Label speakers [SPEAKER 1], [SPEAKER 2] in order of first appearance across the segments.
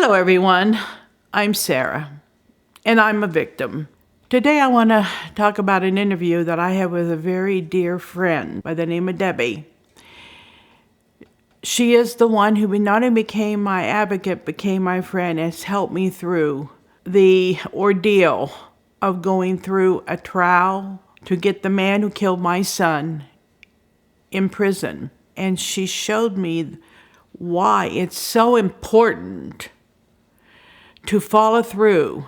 [SPEAKER 1] Hello, everyone. I'm Sara, and I'm a victim. Today, I want to talk about an interview that I had with a very dear friend by the name of Debbie. She is the one who not only became my advocate, became my friend, and has helped me through the ordeal of going through a trial to get the man who killed my son in prison. And she showed me why it's so important to follow through,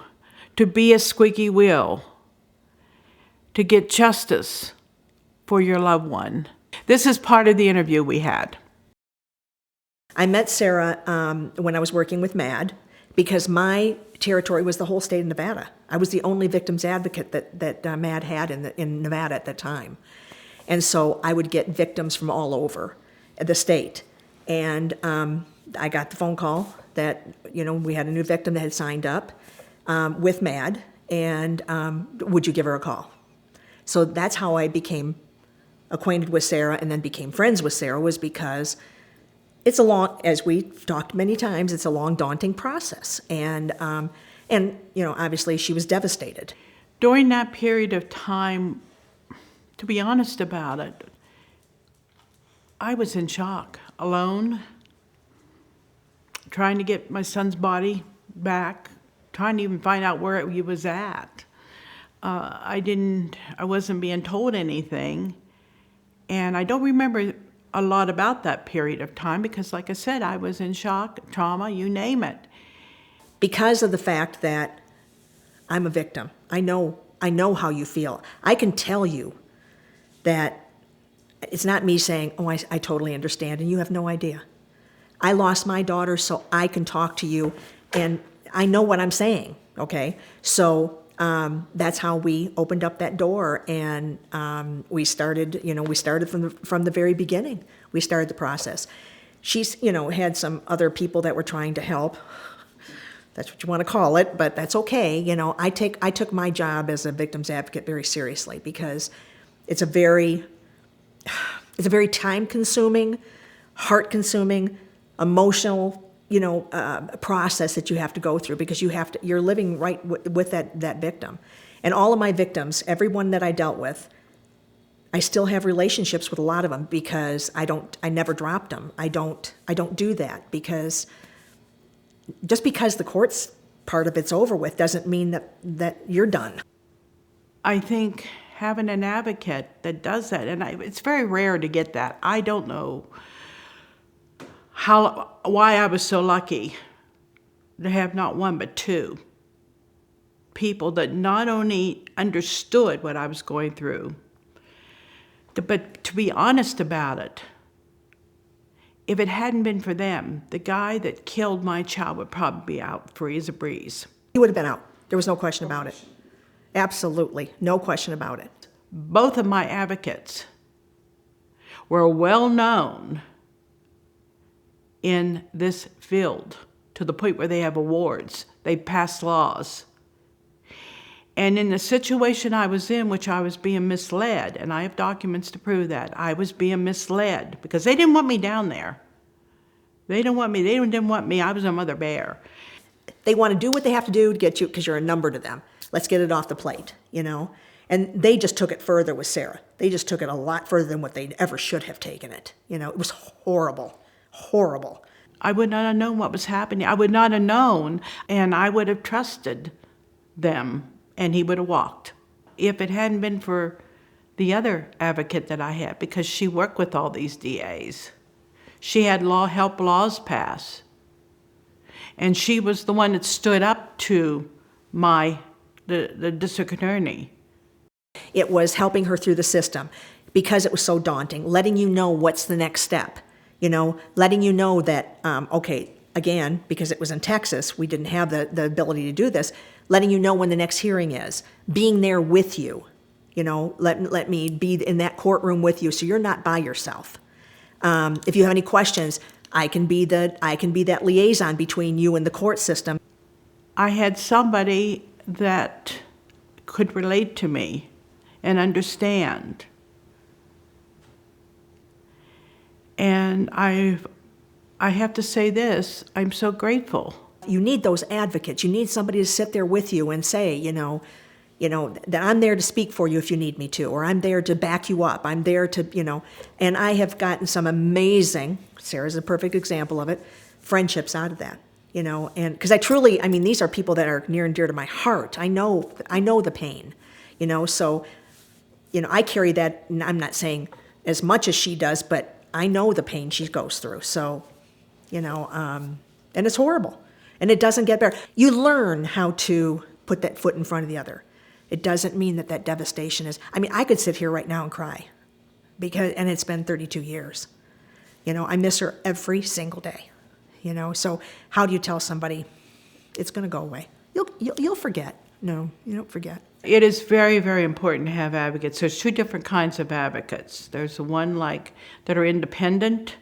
[SPEAKER 1] to be a squeaky wheel, to get justice for your loved one. This is part of the interview we had.
[SPEAKER 2] I met Sara when I was working with MAD because my territory was the whole state of Nevada. I was the only victims advocate that MAD had in Nevada at that time. And so I would get victims from all over the state. And I got the phone call that, we had a new victim that had signed up with MAD, and would you give her a call? So that's how I became acquainted with Sara and then became friends with Sara, was because it's a long, as we've talked many times, it's a long, daunting process. And obviously she was devastated.
[SPEAKER 1] During that period of time, to be honest about it, I was in shock, alone, trying to get my son's body back, trying to even find out where he was at. I wasn't being told anything, and I don't remember a lot about that period of time because, like I said, I was in shock, trauma, you name it.
[SPEAKER 2] Because of the fact that I'm a victim, I know how you feel. I can tell you that it's not me saying, oh, I totally understand, and you have no idea. I lost my daughter, so I can talk to you, and I know what I'm saying, okay? So that's how we opened up that door, and we started from the very beginning. We started the process. She's, had some other people that were trying to help. That's what you want to call it, but that's okay. I took my job as a victim's advocate very seriously because it's a very time-consuming, heart-consuming, emotional, process that you have to go through because you're living right with that victim. And all of my victims, everyone that I dealt with, I still have relationships with a lot of them because I never dropped them. I don't do that because just because the court's part of it's over with doesn't mean that you're done.
[SPEAKER 1] I think having an advocate that does that, and it's very rare to get that. I don't know why I was so lucky to have not one but two people that not only understood what I was going through, but to be honest about it. If it hadn't been for them, the guy that killed my child would probably be out free as a breeze.
[SPEAKER 2] He would have been out. There was no question about it. Absolutely, no question about it.
[SPEAKER 1] Both of my advocates were well known in this field to the point where they have awards. They passed laws. And in the situation I was in, which I was being misled, and I have documents to prove that, I was being misled because they didn't want me down there. They didn't want me. They didn't want me. I was a mother bear.
[SPEAKER 2] They want to do what they have to do to get you because you're a number to them. Let's get it off the plate, And they just took it further with Sara. They just took it a lot further than what they ever should have taken it. It was horrible. Horrible.
[SPEAKER 1] I would not have known what was happening. I would not have known, and I would have trusted them, and he would have walked. If it hadn't been for the other advocate that I had, because she worked with all these DAs, she had help laws pass, and she was the one that stood up to the district attorney.
[SPEAKER 2] It was helping her through the system because it was so daunting, letting you know what's the next step. Letting you know that, again, because it was in Texas, we didn't have the ability to do this, letting you know when the next hearing is, being there with you, let me be in that courtroom with you so you're not by yourself. If you have any questions, I can be that liaison between you and the court system.
[SPEAKER 1] I had somebody that could relate to me and understand. And I have to say this, I'm so grateful
[SPEAKER 2] You need those advocates. You need somebody to sit there with you and say, that I'm there to speak for you if you need me to, or I'm there to back you up. I'm there to, and I have gotten some amazing, Sarah's a perfect example of it, friendships out of that, and because these are people that are near and dear to my heart. I know the pain, so, I carry that, and I'm not saying as much as she does, but I know the pain she goes through. So, and it's horrible. And it doesn't get better. You learn how to put that foot in front of the other. It doesn't mean that devastation is, I could sit here right now and cry and it's been 32 years. I miss her every single day, so how do you tell somebody it's going to go away? You'll forget. No, you don't forget.
[SPEAKER 1] It is very, very important to have advocates. There's two different kinds of advocates. There's the one that are independent,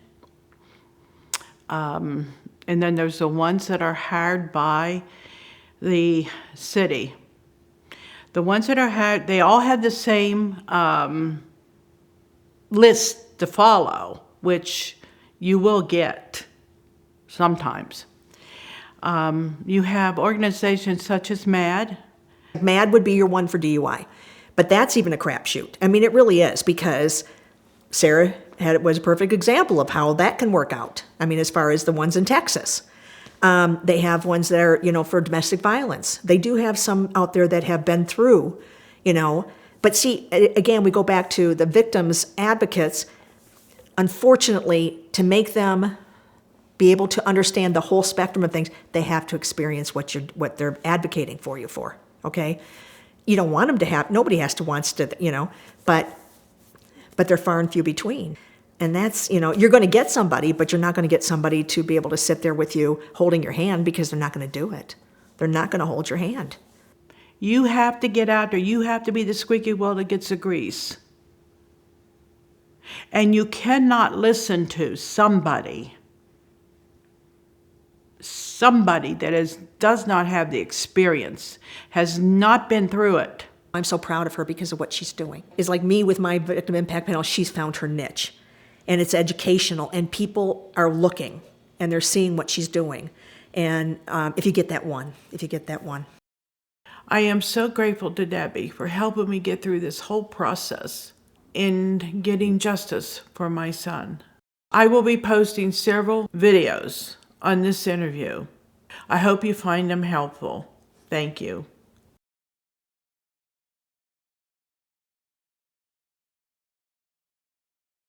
[SPEAKER 1] and then there's the ones that are hired by the city. The ones that are hired, they all have the same list to follow, which you will get sometimes. You have organizations such as MAD.
[SPEAKER 2] MAD would be your one for DUI, but that's even a crapshoot. It really is, because Sara was a perfect example of how that can work out. As far as the ones in Texas. They have ones that are, for domestic violence. They do have some out there that have been through, But see, again, we go back to the victims' advocates. Unfortunately, to make them be able to understand the whole spectrum of things, they have to experience what they're advocating for you for, okay? You don't want them to have, nobody wants to, but they're far and few between. And that's, you're going to get somebody, but you're not going to get somebody to be able to sit there with you holding your hand, because they're not going to do it. They're not going to hold your hand.
[SPEAKER 1] You have to get out there. You have to be the squeaky wheel that gets the grease. And you cannot listen to somebody that does not have the experience, has not been through it.
[SPEAKER 2] I'm so proud of her because of what she's doing. It's like me with my victim impact panel. She's found her niche. And it's educational, and people are looking, and they're seeing what she's doing. And if you get that one.
[SPEAKER 1] I am so grateful to Debbie for helping me get through this whole process in getting justice for my son. I will be posting several videos on this interview. I hope you find them helpful. Thank you.